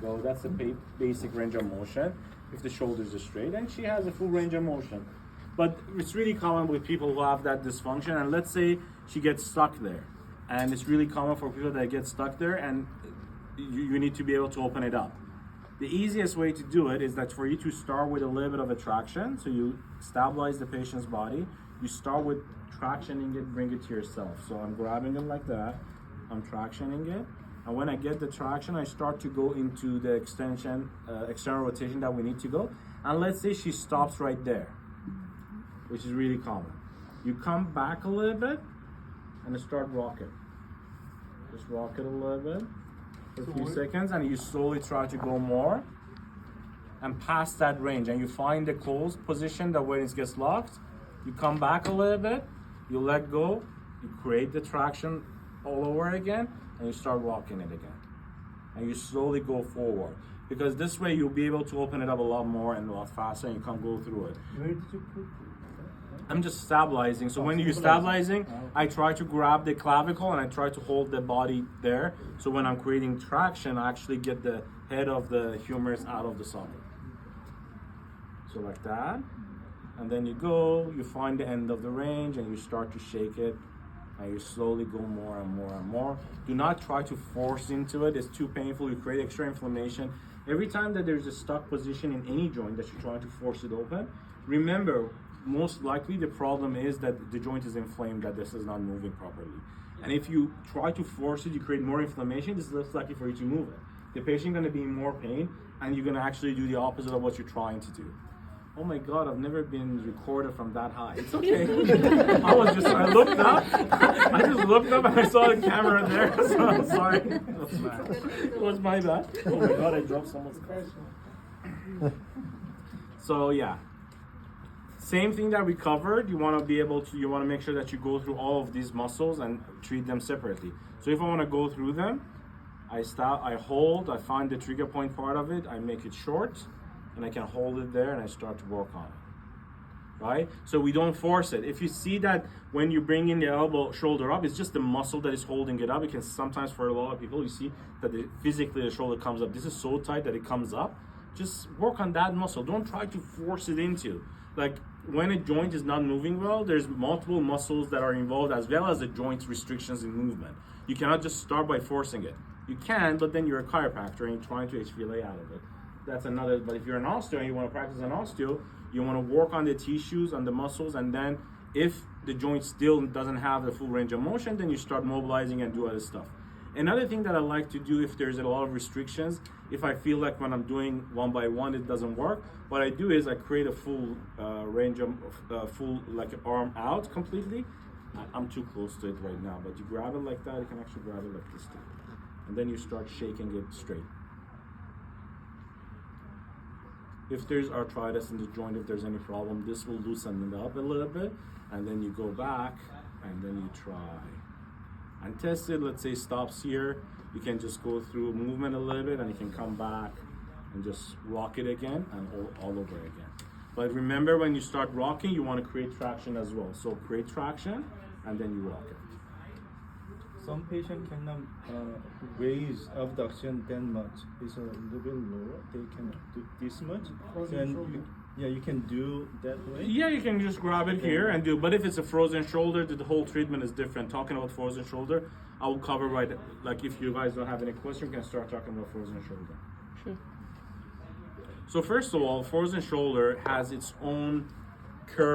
go. That's the basic range of motion if the shoulders are straight, and she has a full range of motion. But it's really common with people who have that dysfunction, and let's say she gets stuck there. And it's really common for people that get stuck there, and you need to be able to open it up. The easiest way to do it is that for you to start with a little bit of a traction, so you stabilize the patient's body, you start with tractioning it, bring it to yourself. So I'm grabbing it like that, I'm tractioning it, and when I get the traction, I start to go into the extension, external rotation that we need to go. And let's say she stops right there, which is really common. You come back a little bit and start rocking. Just rock it a little bit for a few seconds, and you slowly try to go more and past that range, and you find the closed position that when it gets locked, you come back a little bit, you let go, you create the traction all over again, and you start rocking it again. And you slowly go forward, because this way you'll be able to open it up a lot more and a lot faster, and you can go through it. Where did you put it? I'm just stabilizing. So when you're stabilizing, I try to grab the clavicle and I try to hold the body there. So when I'm creating traction, I actually get the head of the humerus out of the socket. So like that. And then you go, you find the end of the range and you start to shake it. And you slowly go more and more and more. Do not try to force into it. It's too painful. You create extra inflammation. Every time that there's a stuck position in any joint that you're trying to force it open, remember, most likely the problem is that the joint is inflamed, that this is not moving properly. And if you try to force it, you create more inflammation, it's less likely for you to move it. The patient going to be in more pain, and you're going to actually do the opposite of what you're trying to do. Oh my God, I've never been recorded from that high. It's okay. I looked up, and I saw the camera there, so I'm sorry. It was my bad. Oh my God, I dropped someone's car. So yeah. Same thing that we covered, you want to make sure that you go through all of these muscles and treat them separately. So if I want to go through them, I hold, I find the trigger point part of it, I make it short, and I can hold it there and I start to work on it, right? So we don't force it. If you see that when you bring in the elbow, shoulder up, it's just the muscle that is holding it up. Because sometimes for a lot of people, you see that physically the shoulder comes up. This is so tight that it comes up. Just work on that muscle. Don't try to force it into. Like when a joint is not moving well, there's multiple muscles that are involved as well as the joint restrictions in movement. You cannot just start by forcing it. You can, but then you're a chiropractor and you're trying to HVLA out of it. That's another, but if you're an osteo and you want to practice an osteo, you want to work on the tissues and the muscles, and then if the joint still doesn't have the full range of motion, then you start mobilizing and do other stuff. Another thing that I like to do if there's a lot of restrictions, if I feel like when I'm doing one by one it doesn't work, what I do is I create a full range of, like an arm out completely. I'm too close to it right now, but you grab it like that, you can actually grab it like this too. And then you start shaking it straight. If there's arthritis in the joint, if there's any problem, this will loosen it up a little bit, and then you go back, and then you try. And test it, let's say stops here, you can just go through movement a little bit and you can come back and just rock it again and all over again. But remember, when you start rocking, you want to create traction as well. So create traction and then you rock it. Some patient cannot raise abduction that much. It's a little bit lower. They can do this much. Then you can do that way. Yeah, you can just grab it here and do. But if it's a frozen shoulder, the whole treatment is different. Talking about frozen shoulder, I will cover like if you guys don't have any question, we can start talking about frozen shoulder. Sure. So first of all, frozen shoulder has its own curve.